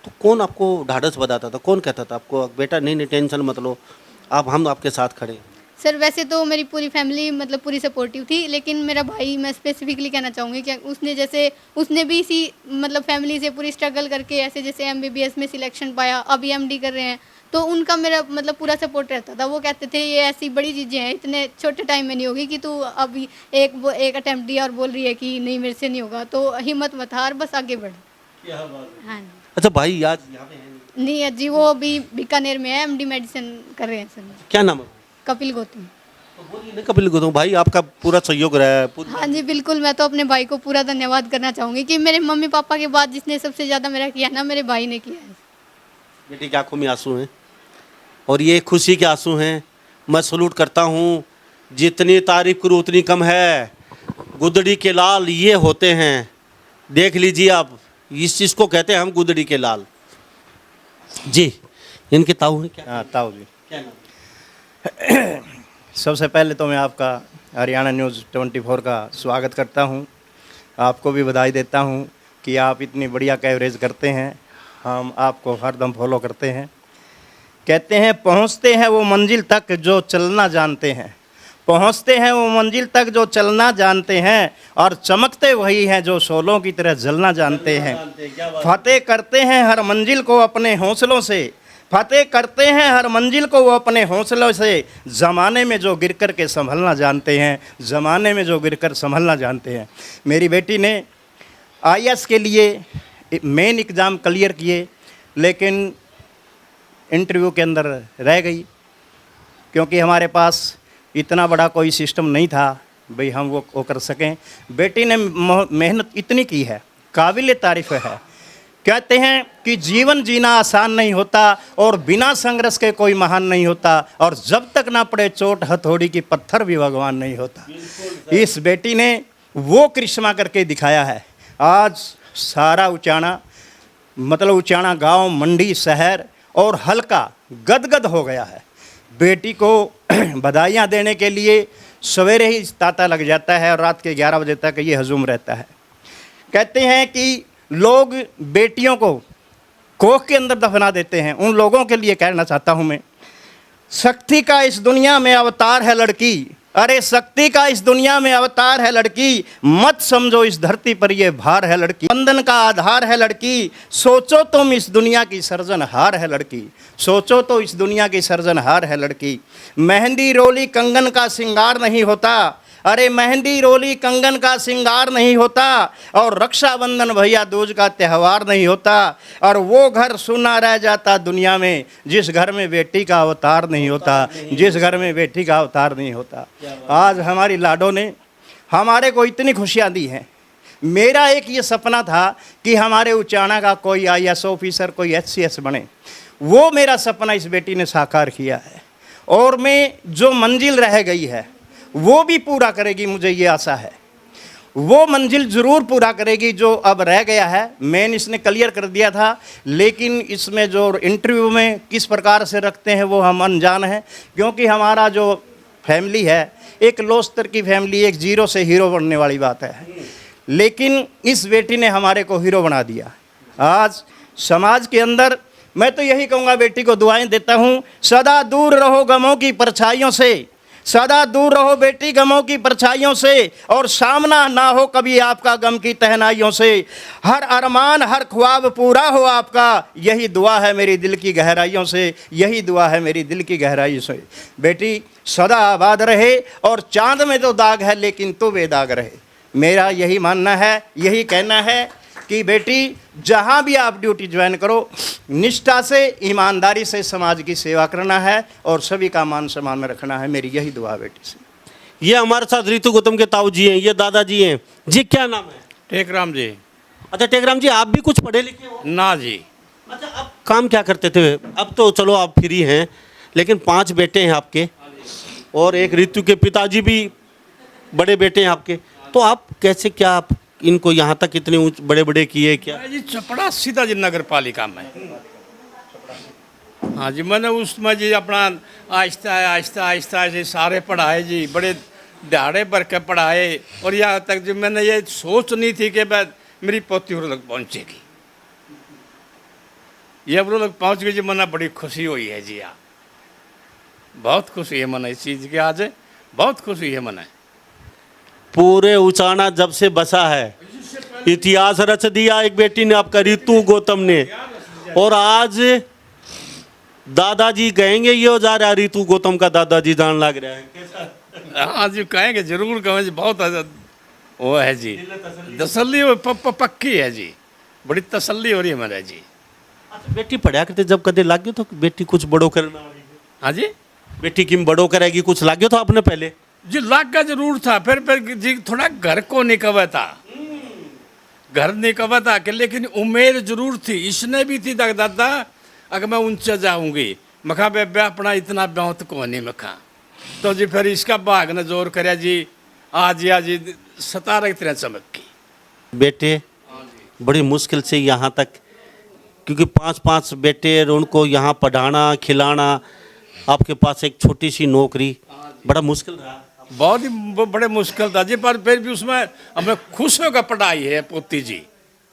Speaker 1: तो कौन आपको ढाढ़स बताता था? कौन कहता था आपको बेटा नहीं टेंशन मत लो, हम आपके साथ खड़े हैं?
Speaker 2: सर वैसे तो मेरी पूरी फैमिली मतलब पूरी सपोर्टिव थी, लेकिन मेरा भाई, मैं स्पेसिफिकली कहना चाहूँगी कि उसने भी इसी मतलब फैमिली से पूरी स्ट्रगल करके ऐसे जैसे एमबीबीएस में सिलेक्शन पाया, अभी एमडी कर रहे हैं। तो उनका मेरा मतलब पूरा सपोर्ट रहता था। वो कहते थे ये ऐसी बड़ी चीज़ें हैं, इतने छोटे टाइम में नहीं होगी कि तू अभी एक अटैम्प्ट दिया और बोल रही है कि नहीं मेरे से नहीं होगा, तो हिम्मत मत हार, बस आगे बढ़।
Speaker 1: क्या बात है।
Speaker 2: हाँ
Speaker 1: अच्छा, भाई आज यहाँ पे है?
Speaker 2: नहीं जी, वो अभी बीकानेर में है, एमडी मेडिसिन कर रहे हैं सर।
Speaker 1: क्या नाम है?
Speaker 2: कपिल गौतम।
Speaker 1: तो बोलिए ना कपिल गौतम भाई, आपका पूरा सहयोग रहा है पूरी।
Speaker 2: हाँ जी बिल्कुल, मैं तो अपने भाई को पूरा धन्यवाद करना चाहूँगी कि मेरे मम्मी पापा के बाद जिसने सबसे ज़्यादा मेरा किया ना, मेरे भाई ने किया है।
Speaker 1: बेटी की आंखों में आंसू हैं और ये खुशी के आंसू हैं। मैं सलूट करता हूँ, जितनी तारीफ करूँ उतनी कम है। गुदड़ी के लाल ये होते हैं, देख लीजिए आप, इस चीज़ को कहते हैं हम गुदड़ी के लाल। जी, इनके ताऊ हैं क्या?
Speaker 6: हाँ ताऊ जी,
Speaker 1: क्या नाम?
Speaker 6: सबसे पहले तो मैं आपका हरियाणा न्यूज़ 24 का स्वागत करता हूँ। आपको भी बधाई देता हूँ कि आप इतनी बढ़िया कवरेज करते हैं। हम आपको हरदम फॉलो करते हैं। कहते हैं पहुँचते हैं वो मंजिल तक जो चलना जानते हैं, पहुँचते हैं वो मंजिल तक जो चलना जानते हैं, और चमकते वही हैं जो शोलों की तरह जलना जानते हैं। फतेह करते हैं हर मंजिल को अपने हौसलों से, फतेह करते हैं हर मंजिल को वो अपने हौसलों से, ज़माने में जो गिर कर के संभलना जानते हैं, ज़माने में जो गिर कर संभलना जानते हैं। मेरी बेटी ने IAS के लिए मेन एग्ज़ाम क्लियर किए, लेकिन इंटरव्यू के अंदर रह गई, क्योंकि हमारे पास इतना बड़ा कोई सिस्टम नहीं था भाई हम वो कर सकें। बेटी ने मेहनत इतनी की है, काबिल तारीफ़ है। कहते हैं कि जीवन जीना आसान नहीं होता और बिना संघर्ष के कोई महान नहीं होता, और जब तक ना पड़े चोट हथौड़ी की पत्थर भी भगवान नहीं होता। इस बेटी ने वो करिश्मा करके दिखाया है। आज सारा उचाना, मतलब उचाना गांव, मंडी, शहर और हल्का गदगद हो गया है। बेटी को बधाइयाँ देने के लिए सवेरे ही तांता लग जाता है और रात के 11 बजे तक ये हजूम रहता है। कहते हैं कि लोग बेटियों को कोख के अंदर दफना देते हैं। उन लोगों के लिए कहना चाहता हूँ मैं, शक्ति का इस दुनिया में अवतार है लड़की, अरे शक्ति का इस दुनिया में अवतार है लड़की, मत समझो इस धरती पर ये भार है लड़की, बंधन का आधार है लड़की, सोचो तुम इस दुनिया की सर्जनहार है लड़की, सोचो तो इस दुनिया की सर्जनहार है लड़की। मेहंदी रोली कंगन का श्रृंगार नहीं होता, अरे मेहंदी रोली कंगन का श्रृंगार नहीं होता, और रक्षाबंधन भैया दूज का त्यौहार नहीं होता, और वो घर सुना रह जाता दुनिया में जिस घर में बेटी का अवतार नहीं होता, जिस घर में बेटी का अवतार नहीं होता। आज हमारी लाडो ने हमारे को इतनी खुशियाँ दी हैं। मेरा एक ये सपना था कि हमारे उचाना का कोई IAS ऑफिसर, कोई HCS बने। वो मेरा सपना इस बेटी ने साकार किया है, और मैं जो मंजिल रह गई है वो भी पूरा करेगी, मुझे ये आशा है। वो मंजिल ज़रूर पूरा करेगी जो अब रह गया है। मैन इसने क्लियर कर दिया था, लेकिन इसमें जो इंटरव्यू में किस प्रकार से रखते हैं वो हम अनजान हैं, क्योंकि हमारा जो फैमिली है एक लो स्तर की फैमिली, एक जीरो से हीरो बनने वाली बात है। लेकिन इस बेटी ने हमारे को हीरो बना दिया। आज समाज के अंदर मैं तो यही कहूँगा, बेटी को दुआएं देता हूँ, सदा दूर रहो गमों की परछाइयों से, सदा दूर रहो बेटी गमों की परछाइयों से, और सामना ना हो कभी आपका गम की तहनाइयों से। हर अरमान हर ख्वाब पूरा हो आपका, यही दुआ है मेरी दिल की गहराइयों से, यही दुआ है मेरी दिल की गहराइयों से। बेटी सदा आबाद रहे, और चांद में तो दाग है लेकिन तू बेदाग रहे। मेरा यही मानना है, यही कहना है कि बेटी जहाँ भी आप ड्यूटी ज्वाइन करो, निष्ठा से, ईमानदारी से समाज की सेवा करना है और सभी का मान सम्मान में रखना है। मेरी यही दुआ बेटी से।
Speaker 1: ये हमारे साथ रितु गौतम के ताऊ जी हैं, ये दादाजी हैं। जी क्या नाम है?
Speaker 7: टेकराम जी।
Speaker 1: अच्छा टेकराम जी, आप भी कुछ पढ़े लिखे हो?
Speaker 7: ना जी।
Speaker 1: अच्छा, अब काम क्या करते थे? अब तो चलो आप फ्री हैं, लेकिन 5 बेटे हैं आपके, और एक रितु के पिताजी भी बड़े बेटे हैं आपके, तो आप कैसे, क्या आप इनको यहाँ तक इतने बड़े बड़े किए क्या?
Speaker 7: जी चपड़ा सीधा जी नगर पालिका में। हाँ जी, मैंने उसमें जी अपना आहिस्ता आहिस्ता आहिस्ता ऐसे सारे पढ़ाए जी, बड़े दिहाड़े भर के पढ़ाए, और यहाँ तक जी मैंने ये सोच नहीं थी कि मेरी पोती उन तक पहुँचेगी। ये अब लोग पहुँच गई जी, मैंने बड़ी खुशी हुई है जी। यहाँ बहुत खुशी है मैंने इस चीज़ की, आज बहुत खुशी है मैंने।
Speaker 1: पूरे उचाना जब से बसा है, इतिहास रच दिया एक बेटी ने आपका, रितु गौतम ने, और आज दादाजी कहेंगे ये हो जा रहा है, रितु गौतम का दादाजी जान लग रहा है।
Speaker 7: हाँ जी कहेंगे, जरूर कहेंगे जी, बहुत वो है जी, तसल्ली पक्की है जी, बड़ी तसल्ली हो रही है मेरे जी।
Speaker 1: अच्छा बेटी पढ़ा करते जब कदे लग गए तो बेटी कुछ बड़ो करना?
Speaker 7: हाँ जी
Speaker 1: बेटी किम बड़ो करेगी कुछ लाग्यो था आपने पहले?
Speaker 7: जी लाग का जरूर था, फिर जी थोड़ा घर को निकवा था, घर निकवा था कि, लेकिन उम्मीद जरूर थी, इसने भी थी तक दादा अगर मैं ऊंचा जाऊंगी, मखा बेबे अपना इतना ब्यात को नहीं मखा। तो जी फिर इसका भाग ने जोर करया जी, आज या जी 17 की तरह चमक की।
Speaker 1: बेटे बड़ी मुश्किल से यहाँ तक, क्योंकि 5-5 बेटे और उनको यहाँ पढ़ाना खिलाना, आपके पास एक छोटी सी नौकरी, बड़ा मुश्किल रहा।
Speaker 7: बहुत ही बड़े मुश्किल था जी, पर फिर भी उसमें हमें खुश होकर पढ़ाई है पोती जी।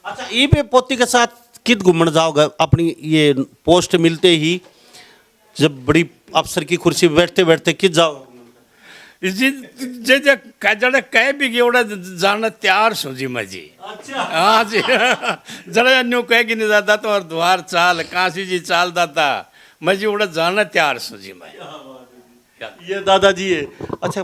Speaker 1: अच्छा, ये पे पोती के साथ कित घूमने जाओगे अपनी ये पोस्ट मिलते ही, जब बड़ी अफसर की कुर्सी पे बैठते बैठते कित जाओ?
Speaker 7: जी जे जे जड़े कह भी गए उड़ा जाना तैयार सो जी मैं जी।
Speaker 1: अच्छा,
Speaker 7: हाँ जी जरा न्यू कह कि नहीं दादा तो द्वार चाल काशी जी चाल दादा, मैं जी उड़ा जाना तैयार सो जी मैं।
Speaker 1: ये दादाजी है। अच्छा,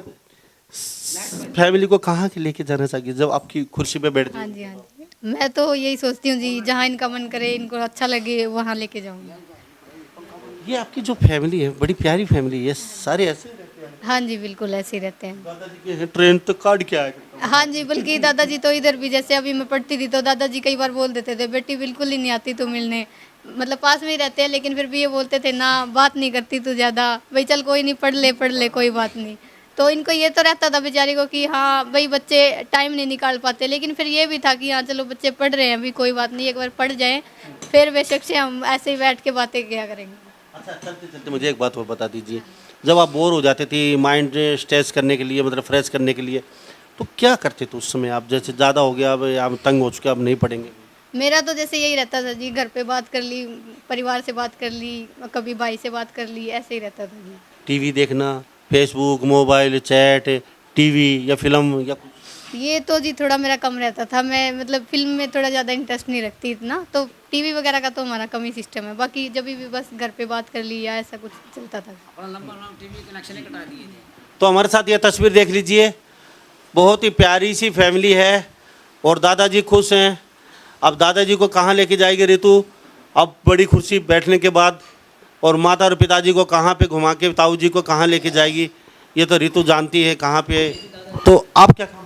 Speaker 1: फैमिली को कहाँ के लेके जाना चाहिए जब आपकी कुर्सी पे बैठ
Speaker 2: हाँ
Speaker 1: जाए?
Speaker 2: जी, हाँ जी, मैं तो यही सोचती हूँ जी, जहाँ इनका मन करे, इनको अच्छा लगे, वहाँ लेके जाऊँगी।
Speaker 1: ये आपकी जो फैमिली है बड़ी प्यारी फैमिली है, सारे ऐसे
Speaker 2: हाँ जी, बिल्कुल ऐसे ही रहते हैं।
Speaker 1: दादाजी के ट्रेन तो काट के आए।
Speaker 2: हाँ जी, बल्कि दादाजी तो इधर भी, जैसे अभी मैं पढ़ती थी तो दादाजी कई बार बोल देते थे, बेटी बिल्कुल ही नहीं आती तू मिलने, मतलब पास में ही रहते हैं लेकिन फिर भी ये बोलते थे ना, बात नहीं करती तू ज़्यादा, भाई चल कोई नहीं, पढ़ ले कोई बात नहीं। तो इनको ये तो रहता था बेचारी को कि हाँ भाई बच्चे टाइम नहीं निकाल पाते, लेकिन फिर ये भी था कि हाँ चलो बच्चे पढ़ रहे हैं अभी, कोई बात नहीं, एक बार पढ़ जाएं, फिर बेशक से हम ऐसे ही बैठ के बातें क्या करेंगे।
Speaker 1: अच्छा, चलते चलते मुझे एक बात और बता दीजिए, जब आप बोर हो जाते थे माइंड स्ट्रेस करने के लिए, मतलब फ्रेश करने के लिए, तो क्या करते थे उस समय आप? जैसे ज़्यादा हो गया, अब आप तंग हो चुके, अब नहीं पढ़ेंगे?
Speaker 2: मेरा तो जैसे यही रहता था जी, घर पे बात कर ली, परिवार से बात कर ली, कभी भाई से बात कर ली, ऐसे ही रहता था जी।
Speaker 1: टीवी देखना, फेसबुक, मोबाइल, चैट, टीवी या फिल्म या कुछ?
Speaker 2: ये तो जी थोड़ा मेरा कम रहता था, मैं मतलब फिल्म में थोड़ा ज़्यादा इंटरेस्ट नहीं रखती इतना, तो टीवी वगैरह का तो हमारा कम ही सिस्टम है, बाकी जब भी बस घर पे बात कर ली या ऐसा कुछ चलता था।
Speaker 1: तो हमारे साथ ये तस्वीर देख लीजिए, बहुत ही प्यारी सी फैमिली है और दादाजी खुश हैं। अब दादाजी को कहाँ लेके जाएगी रितु अब बड़ी खुशी बैठने के बाद, और माता और पिताजी को कहाँ पे घुमा के, ताऊ जी को कहाँ लेके जाएगी, ये तो रितु जानती है कहाँ पे। तो आप क्या काम?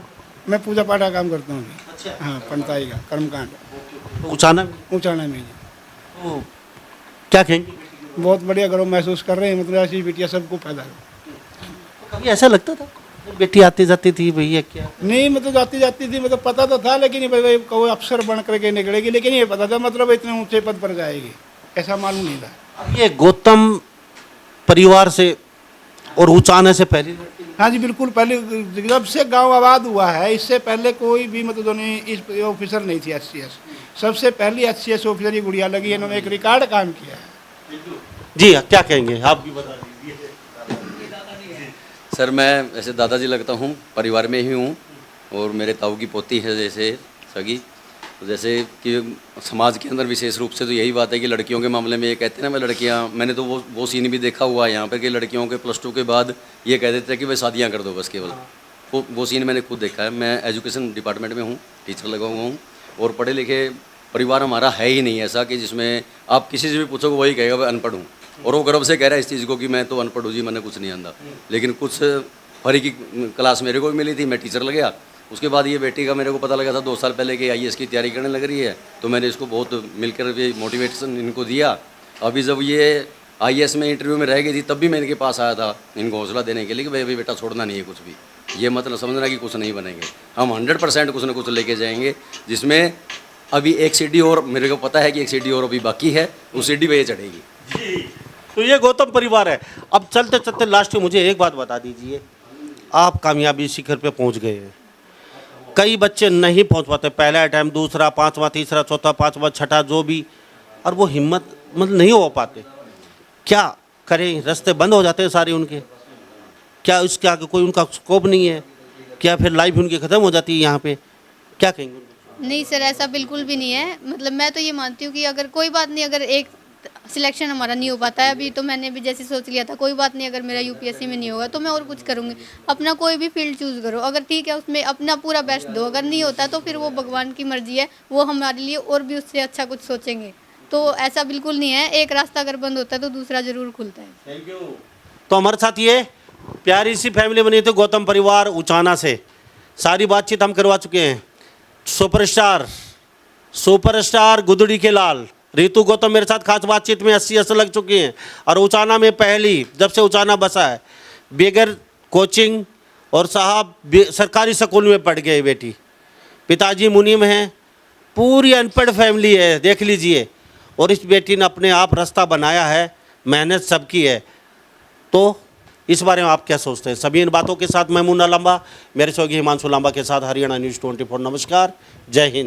Speaker 8: मैं पूजा पाठ का काम करता हूँ।
Speaker 1: अच्छा,
Speaker 8: हाँ, पंताई का कर्मकांड
Speaker 1: तो उचाना
Speaker 8: ऊँचाना में।
Speaker 1: तो क्या कहेंगे?
Speaker 8: बहुत बढ़िया गर्व महसूस कर रहे हैं, मतलब ऐसी बेटियाँ सबको पैदा हो।
Speaker 1: कभी ऐसा लगता था बेटी आती जाती थी भैया क्या?
Speaker 8: नहीं, मतलब जाती जाती थी, मतलब पता तो था, लेकिन ये कोई अफसर बन करके निकलेगी, लेकिन ये पता था मतलब इतने ऊंचे पद पर जाएगी, ऐसा मालूम नहीं था।
Speaker 1: अब ये गौतम परिवार से और उचाने से पहले?
Speaker 8: हाँ जी, बिल्कुल, पहले जब से गांव आबाद हुआ है, इससे पहले कोई भी मतलब इस ऑफिसर नहीं थी HCS। सबसे पहली HCS ऑफिसर ये गुड़िया लगी, इन्होंने एक रिकॉर्ड काम किया है।
Speaker 1: जी क्या कहेंगे, आप भी बता दीजिए।
Speaker 9: सर मैं ऐसे दादाजी लगता हूँ, परिवार में ही हूँ, और मेरे ताऊ की पोती है जैसे सगी। तो जैसे कि समाज के अंदर विशेष रूप से तो यही बात है कि लड़कियों के मामले में ये कहते हैं ना, मैं लड़कियाँ, मैंने तो वो सीन भी देखा हुआ है यहाँ पर कि लड़कियों के +2 के बाद ये कह देते हैं कि भाई शादियाँ कर दो बस केवल। वो सीन मैंने खुद देखा है। मैं एजुकेशन डिपार्टमेंट में हूँ, टीचर लगा हुआ हूँ, और पढ़े लिखे परिवार हमारा है ही नहीं ऐसा कि जिसमें आप किसी से भी पूछोगे वही कहेगा मैं अनपढ़ हूँ, और वो गर्व से कह रहा है इस चीज़ को कि मैं तो अनपढ़ हूँ जी, मैंने कुछ नहीं आंदा। लेकिन कुछ फरी की क्लास मेरे को भी मिली थी, मैं टीचर लग गया। उसके बाद ये बेटी का मेरे को पता लगा था 2 साल पहले कि IAS की तैयारी करने लग रही है, तो मैंने इसको बहुत मिलकर भी मोटिवेशन इनको दिया। अभी जब ये IAS में इंटरव्यू में रह गई थी तब भी मैं इनके पास आया था इनको हौसला देने के लिए कि भाई अभी बेटा छोड़ना नहीं है कुछ भी, ये मतलब समझना कि कुछ नहीं बनेंगे, हम 100% कुछ ना कुछ लेके जाएंगे, जिसमें अभी एक सीढ़ी और मेरे को पता है कि एक सीढ़ी और अभी बाकी है, उस सीढ़ी पे ये चढ़ेगी।
Speaker 1: तो ये गौतम परिवार है। अब चलते चलते लास्ट में मुझे एक बात बता दीजिए, आप कामयाबी शिखर पे पहुंच गए हैं, कई बच्चे नहीं पहुंच पाते, पहला अटैम्प्ट, दूसरा, 5वां, तीसरा, चौथा, 5वां, छठा, जो भी, और वो हिम्मत मतलब नहीं हो पाते। क्या करें, रास्ते बंद हो जाते हैं सारे उनके, क्या इसके आगे कोई उनका स्कोप नहीं है, क्या फिर लाइफ उनकी ख़त्म हो जाती है यहाँ पे, क्या कहेंगे?
Speaker 2: नहीं सर, ऐसा बिल्कुल भी नहीं है, मतलब मैं तो ये मानती हूँ कि अगर कोई बात नहीं, अगर एक सिलेक्शन हमारा नहीं हो पाता है अभी, तो मैंने भी जैसे सोच लिया था कोई बात नहीं, अगर मेरा UPSC में नहीं होगा तो मैं और कुछ करूँगी। अपना कोई भी फील्ड चूज़ करो, अगर ठीक है उसमें अपना पूरा बेस्ट दो, अगर नहीं होता तो फिर वो भगवान की मर्जी है, वो हमारे लिए और भी उससे अच्छा कुछ सोचेंगे। तो ऐसा बिल्कुल नहीं है, एक रास्ता अगर बंद होता है तो दूसरा ज़रूर खुलता है।
Speaker 1: Thank you. तो हमारे साथ ये प्यारी सी फैमिली बनी थी गौतम परिवार उचाना से। सारी बातचीत हम करवा चुके हैं। सुपरस्टार गुदड़ी के लाल रितु गौतम मेरे साथ खास बातचीत में 80 लग चुकी हैं। और उचाना में पहली जब से उचाना बसा है बेगर कोचिंग और साहब सरकारी स्कूल में पढ़ गए बेटी। पिताजी मुनीम हैं, पूरी अनपढ़ फैमिली है, देख लीजिए। और इस बेटी ने अपने आप रास्ता बनाया है, मेहनत सबकी है। तो इस बारे में आप क्या सोचते हैं? सभी इन बातों के साथ मैं मुन्ना लांबा, मेरे सहयोगी हिमांशु लांबा के साथ हरियाणा न्यूज़ 24। नमस्कार, जय हिंद।